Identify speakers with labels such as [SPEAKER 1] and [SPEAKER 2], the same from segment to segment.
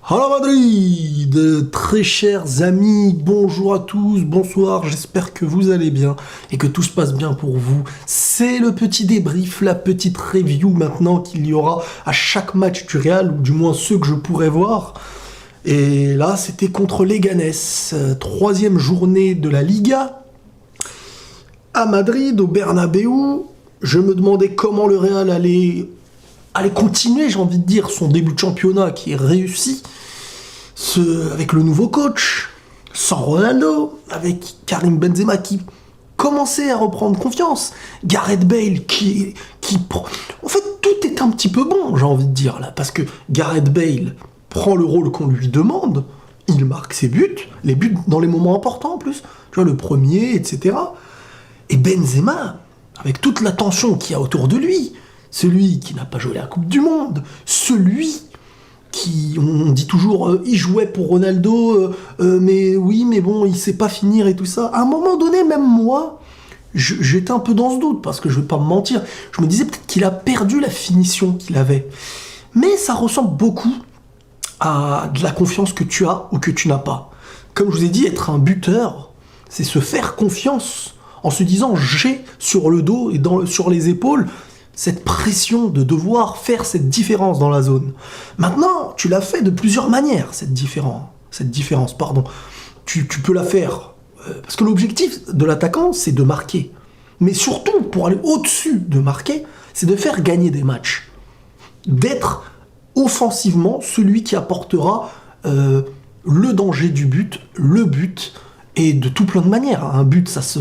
[SPEAKER 1] Hello Madrid, très chers amis, bonjour à tous, bonsoir, j'espère que vous allez bien et que tout se passe bien pour vous. C'est le petit débrief, la petite review maintenant qu'il y aura à chaque match du Real, ou du moins ceux que je pourrais voir. Et là, c'était contre Leganés, troisième journée de la Liga, à Madrid, au Bernabéu. Je me demandais comment le Real allait continuer, j'ai envie de dire, son début de championnat qui est réussi, avec le nouveau coach, sans Ronaldo, avec Karim Benzema qui commençait à reprendre confiance, Gareth Bale En fait, tout est un petit peu bon, j'ai envie de dire, là, parce que Gareth Bale prend le rôle qu'on lui demande, il marque ses buts, les buts dans les moments importants en plus, tu vois, le premier, etc. Et Benzema, avec toute la tension qu'il y a autour de lui, celui qui n'a pas joué la Coupe du Monde, celui qui, on dit toujours, il jouait pour Ronaldo, mais oui, mais bon, il sait pas finir et tout ça. À un moment donné, même moi, j'étais un peu dans ce doute, parce que je vais pas me mentir, je me disais peut-être qu'il a perdu la finition qu'il avait. Mais ça ressemble beaucoup à de la confiance que tu as ou que tu n'as pas. Comme je vous ai dit, être un buteur, c'est se faire confiance, en se disant, j'ai sur le dos et sur les épaules, cette pression de devoir faire cette différence dans la zone. Maintenant, tu l'as fait de plusieurs manières, cette différence, pardon. Tu peux la faire, parce que l'objectif de l'attaquant, c'est de marquer. Mais surtout, pour aller au-dessus de marquer, c'est de faire gagner des matchs. D'être offensivement celui qui apportera le danger du but, le but, et de tout plein de manières. Un but, ça se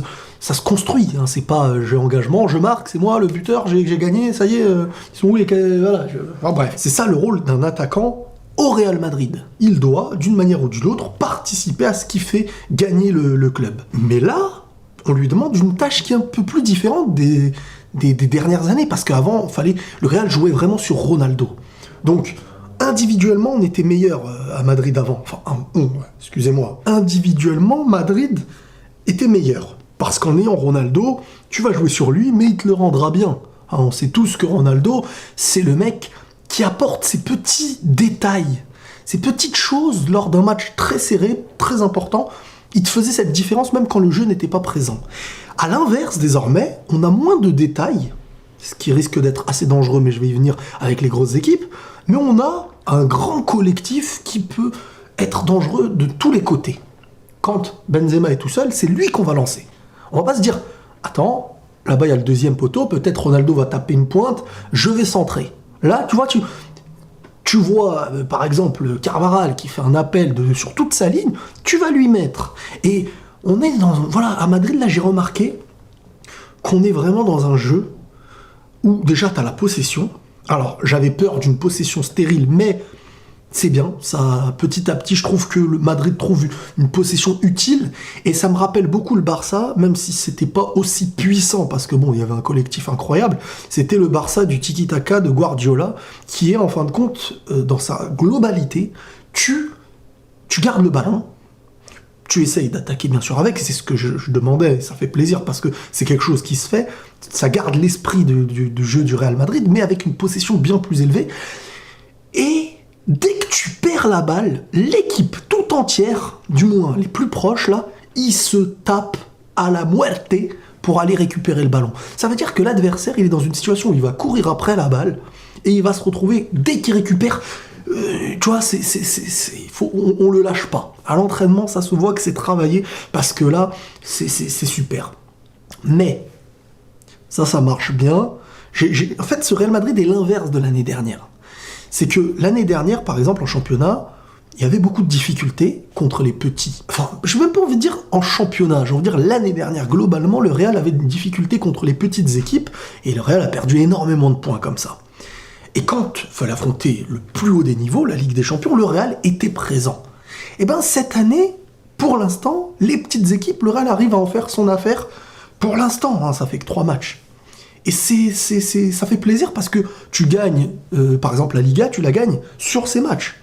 [SPEAKER 1] construit, hein. C'est pas j'ai engagement, je marque, c'est moi le buteur, j'ai gagné, ça y est, ils sont où les... Voilà, enfin, bref, c'est ça le rôle d'un attaquant au Real Madrid. Il doit, d'une manière ou d'une autre, participer à ce qui fait gagner le club. Mais là, on lui demande une tâche qui est un peu plus différente des dernières années, parce qu'avant, le Real jouait vraiment sur Ronaldo. Donc, individuellement, on était meilleur à Madrid avant. Enfin, excusez-moi. Individuellement, Madrid était meilleur. Parce qu'en ayant Ronaldo, tu vas jouer sur lui, mais il te le rendra bien. Hein, on sait tous que Ronaldo, c'est le mec qui apporte ces petits détails, ces petites choses lors d'un match très serré, très important. Il te faisait cette différence même quand le jeu n'était pas présent. À l'inverse, désormais, on a moins de détails, ce qui risque d'être assez dangereux, mais je vais y venir avec les grosses équipes, mais on a un grand collectif qui peut être dangereux de tous les côtés. Quand Benzema est tout seul, c'est lui qu'on va lancer. On va pas se dire, attends, là-bas il y a le deuxième poteau, peut-être Ronaldo va taper une pointe, je vais centrer. Là, tu vois, par exemple, Carvajal qui fait un appel sur toute sa ligne, tu vas lui mettre. Et on est voilà, à Madrid, là j'ai remarqué qu'on est vraiment dans un jeu où déjà tu as la possession. Alors, j'avais peur d'une possession stérile, mais c'est bien, ça, petit à petit, je trouve que le Madrid trouve une possession utile, et ça me rappelle beaucoup le Barça, même si c'était pas aussi puissant, parce que bon, il y avait un collectif incroyable, c'était le Barça du tiki-taka de Guardiola, qui est, en fin de compte, dans sa globalité, tu gardes le ballon, tu essayes d'attaquer bien sûr avec, c'est ce que je demandais, ça fait plaisir, parce que c'est quelque chose qui se fait, ça garde l'esprit du jeu du Real Madrid, mais avec une possession bien plus élevée, et dès que tu perds la balle, l'équipe tout entière, du moins les plus proches là, ils se tapent à la muerte pour aller récupérer le ballon. Ça veut dire que l'adversaire, il est dans une situation où il va courir après la balle et il va se retrouver, dès qu'il récupère, tu vois, on le lâche pas. À l'entraînement, ça se voit que c'est travaillé parce que là, c'est super. Mais, ça marche bien. En fait, ce Real Madrid est l'inverse de l'année dernière. C'est que l'année dernière, par exemple, en championnat, il y avait beaucoup de difficultés contre les petits. Enfin, je n'ai même pas envie de dire en championnat, j'ai envie de dire l'année dernière, globalement, le Real avait des difficultés contre les petites équipes, et le Real a perdu énormément de points comme ça. Et quand il fallait affronter le plus haut des niveaux, la Ligue des Champions, le Real était présent. Et bien cette année, pour l'instant, les petites équipes, le Real arrive à en faire son affaire, pour l'instant, hein, ça fait que 3 matchs. Et ça fait plaisir parce que tu gagnes, par exemple la Liga, tu la gagnes sur ces matchs.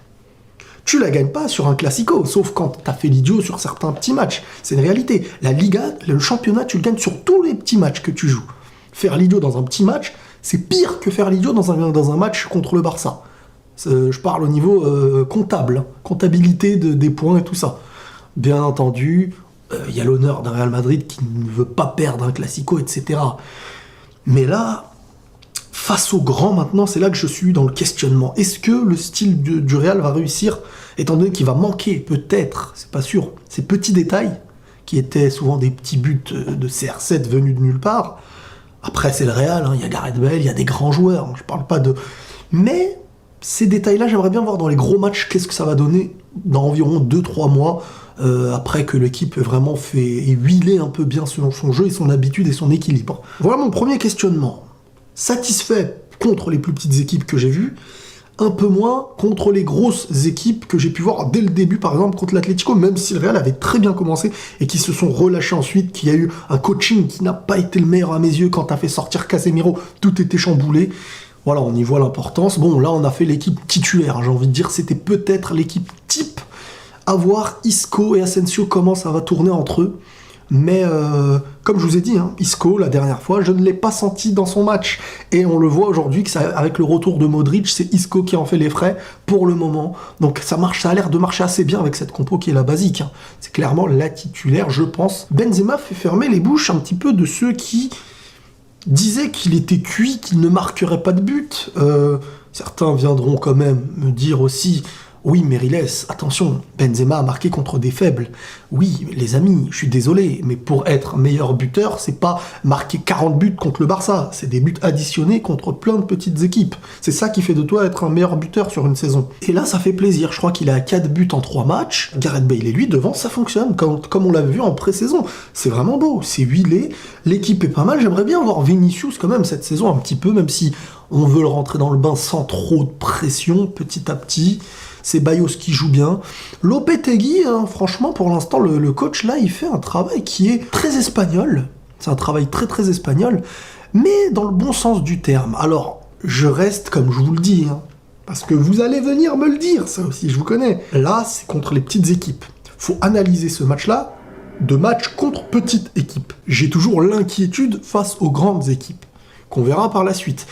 [SPEAKER 1] Tu la gagnes pas sur un classico, sauf quand t'as fait l'idiot sur certains petits matchs. C'est une réalité. La Liga, le championnat, tu le gagnes sur tous les petits matchs que tu joues. Faire l'idiot dans un petit match, c'est pire que faire l'idiot dans un match contre le Barça. Je parle au niveau comptable, hein, comptabilité des points et tout ça. Bien entendu, il y a l'honneur d'un Real Madrid qui ne veut pas perdre un Classico, etc. Mais là, face aux grands maintenant, c'est là que je suis dans le questionnement. Est-ce que le style du Real va réussir, étant donné qu'il va manquer peut-être, c'est pas sûr, ces petits détails, qui étaient souvent des petits buts de CR7 venus de nulle part. Après, c'est le Real, hein, il y a Gareth Bale, il y a des grands joueurs, hein, je parle pas de... Mais ces détails-là, j'aimerais bien voir dans les gros matchs qu'est-ce que ça va donner dans environ 2-3 mois, après que l'équipe ait vraiment fait huiler un peu bien selon son jeu et son habitude et son équilibre. Voilà mon premier questionnement. Satisfait contre les plus petites équipes que j'ai vues, un peu moins contre les grosses équipes que j'ai pu voir dès le début, par exemple contre l'Atlético, même si le Real avait très bien commencé et qui se sont relâchés ensuite, qu'il y a eu un coaching qui n'a pas été le meilleur à mes yeux. Quand t'as fait sortir Casemiro, tout était chamboulé. Voilà, on y voit l'importance. Bon, là, on a fait l'équipe titulaire. J'ai envie de dire, c'était peut-être l'équipe type. À voir Isco et Asensio, comment ça va tourner entre eux. Mais comme je vous ai dit, hein, Isco, la dernière fois, je ne l'ai pas senti dans son match. Et on le voit aujourd'hui, avec le retour de Modric, c'est Isco qui en fait les frais pour le moment. Donc ça a l'air de marcher assez bien avec cette compo qui est la basique. Hein. C'est clairement la titulaire, je pense. Benzema fait fermer les bouches un petit peu de ceux qui disaient qu'il était cuit, qu'il ne marquerait pas de but. Certains viendront quand même me dire aussi... Oui, Meriles, attention, Benzema a marqué contre des faibles. Oui, les amis, je suis désolé, mais pour être meilleur buteur, c'est pas marquer 40 buts contre le Barça, c'est des buts additionnés contre plein de petites équipes. C'est ça qui fait de toi être un meilleur buteur sur une saison. Et là, ça fait plaisir, je crois qu'il a 4 buts en 3 matchs. Gareth Bale et lui, devant, ça fonctionne, comme on l'a vu en pré-saison. C'est vraiment beau, c'est huilé, l'équipe est pas mal. J'aimerais bien voir Vinicius quand même cette saison un petit peu, même si on veut le rentrer dans le bain sans trop de pression, petit à petit. C'est Bayos qui joue bien. Lopetegui, hein, franchement, pour l'instant, le coach, là, il fait un travail qui est très espagnol. C'est un travail très, très espagnol, mais dans le bon sens du terme. Alors, je reste, comme je vous le dis, hein, parce que vous allez venir me le dire, ça aussi, je vous connais. Là, c'est contre les petites équipes. Faut analyser ce match-là de match contre petites équipes. J'ai toujours l'inquiétude face aux grandes équipes, qu'on verra par la suite.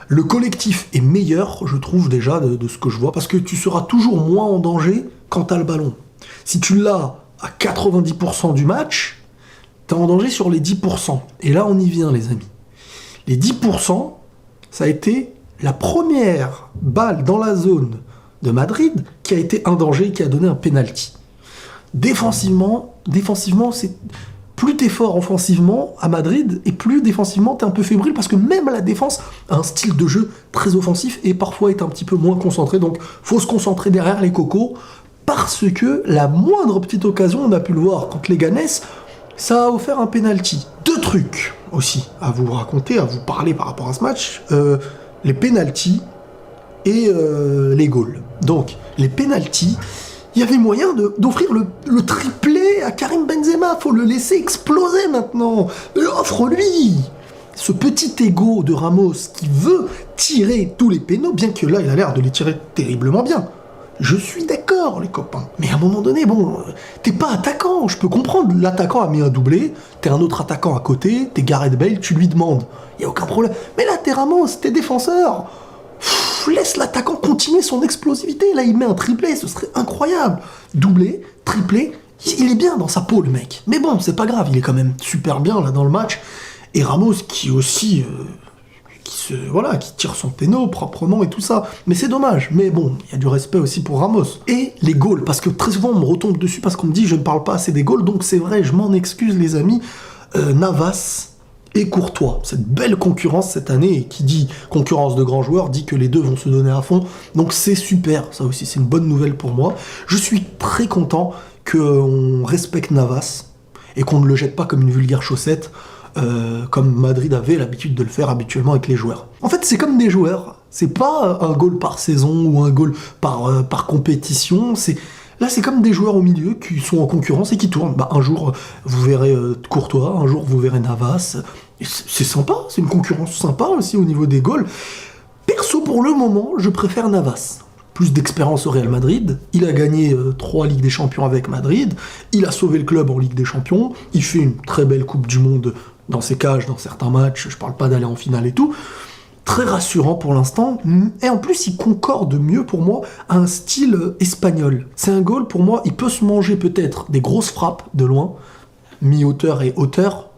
[SPEAKER 1] Le collectif est meilleur, je trouve, déjà, de ce que je vois, parce que tu seras toujours moins en danger quand t'as le ballon. Si tu l'as à 90% du match, t'es en danger sur les 10%. Et là, on y vient, les amis. Les 10%, ça a été la première balle dans la zone de Madrid qui a été un danger, qui a donné un penalty. Défensivement, c'est... Plus t'es fort offensivement à Madrid, et plus défensivement t'es un peu fébrile, parce que même la défense a un style de jeu très offensif et parfois est un petit peu moins concentré. Donc faut se concentrer derrière les cocos, parce que la moindre petite occasion, on a pu le voir contre les Ganes, ça a offert un penalty. 2 trucs aussi à vous raconter, à vous parler par rapport à ce match, les penalties et les goals. Donc les penalties, il y avait moyen d'offrir le triplé à Karim Benzema. Faut le laisser exploser maintenant. Offre-lui ce petit ego de Ramos qui veut tirer tous les pénaux, bien que là, il a l'air de les tirer terriblement bien. Je suis d'accord, les copains. Mais à un moment donné, bon, t'es pas attaquant. Je peux comprendre, l'attaquant a mis un doublé, t'es un autre attaquant à côté, t'es Gareth Bale, tu lui demandes. Y a aucun problème. Mais là, t'es Ramos, t'es défenseur. Laisse l'attaquant continuer son explosivité. Là, il met un triplé, ce serait incroyable. Doublé, triplé, il est bien dans sa peau, le mec. Mais bon, c'est pas grave, il est quand même super bien là dans le match. Et Ramos qui aussi, qui tire son péno proprement et tout ça. Mais c'est dommage. Mais bon, il y a du respect aussi pour Ramos. Et les goals, parce que très souvent on me retombe dessus parce qu'on me dit je ne parle pas assez des goals. Donc c'est vrai, je m'en excuse les amis. Navas et Courtois, cette belle concurrence cette année, et qui dit concurrence de grands joueurs, dit que les deux vont se donner à fond, donc c'est super, ça aussi c'est une bonne nouvelle pour moi. Je suis très content qu'on respecte Navas, et qu'on ne le jette pas comme une vulgaire chaussette, comme Madrid avait l'habitude de le faire habituellement avec les joueurs. En fait, c'est comme des joueurs, c'est pas un goal par saison, ou un goal par compétition, Là, c'est comme des joueurs au milieu qui sont en concurrence et qui tournent. Un jour, vous verrez Courtois, un jour, vous verrez Navas. C'est sympa, c'est une concurrence sympa aussi au niveau des goals. Perso, pour le moment, je préfère Navas. Plus d'expérience au Real Madrid. Il a gagné 3 Ligues des Champions avec Madrid. Il a sauvé le club en Ligue des Champions. Il fait une très belle Coupe du Monde dans ses cages, dans certains matchs. Je parle pas d'aller en finale et tout. très rassurant pour l'instant, et en plus il concorde mieux pour moi à un style espagnol. C'est un goal pour moi, il peut se manger peut-être des grosses frappes de loin, mi-hauteur et hauteur.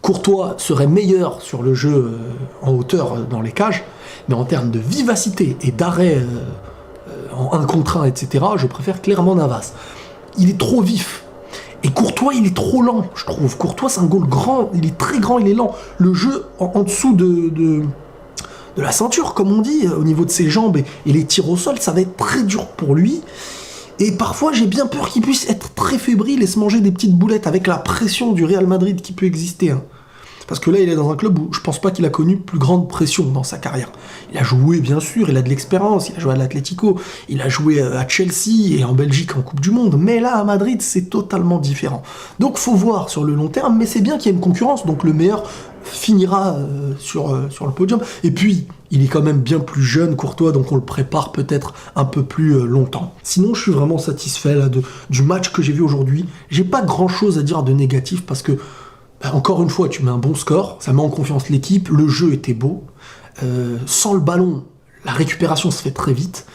[SPEAKER 1] Courtois serait meilleur sur le jeu en hauteur dans les cages, mais en termes de vivacité et d'arrêt en 1 contre 1, etc., je préfère clairement Navas. Il est trop vif. Et Courtois, il est trop lent, je trouve. Courtois, c'est un goal grand, il est très grand, il est lent. Le jeu en dessous de la ceinture, comme on dit, au niveau de ses jambes et les tirs au sol, ça va être très dur pour lui. Et parfois, j'ai bien peur qu'il puisse être très fébrile et se manger des petites boulettes avec la pression du Real Madrid qui peut exister. Hein. Parce que là, il est dans un club où je pense pas qu'il a connu plus grande pression dans sa carrière. Il a joué, bien sûr, il a de l'expérience, il a joué à l'Atlético, il a joué à Chelsea et en Belgique en Coupe du Monde. Mais là, à Madrid, c'est totalement différent. Donc, faut voir sur le long terme, mais c'est bien qu'il y ait une concurrence. Donc, le meilleur finira sur le podium. Et puis, il est quand même bien plus jeune, Courtois, donc on le prépare peut-être un peu plus longtemps. Sinon, je suis vraiment satisfait là, du match que j'ai vu aujourd'hui. J'ai pas grand-chose à dire de négatif parce que, encore une fois, tu mets un bon score, ça met en confiance l'équipe, le jeu était beau. Sans le ballon, la récupération se fait très vite.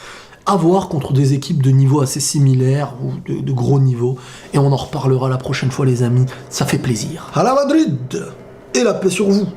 [SPEAKER 1] À voir contre des équipes de niveau assez similaire ou de gros niveau. Et on en reparlera la prochaine fois, les amis. Ça fait plaisir. À la Madrid! Et la paix sur vous!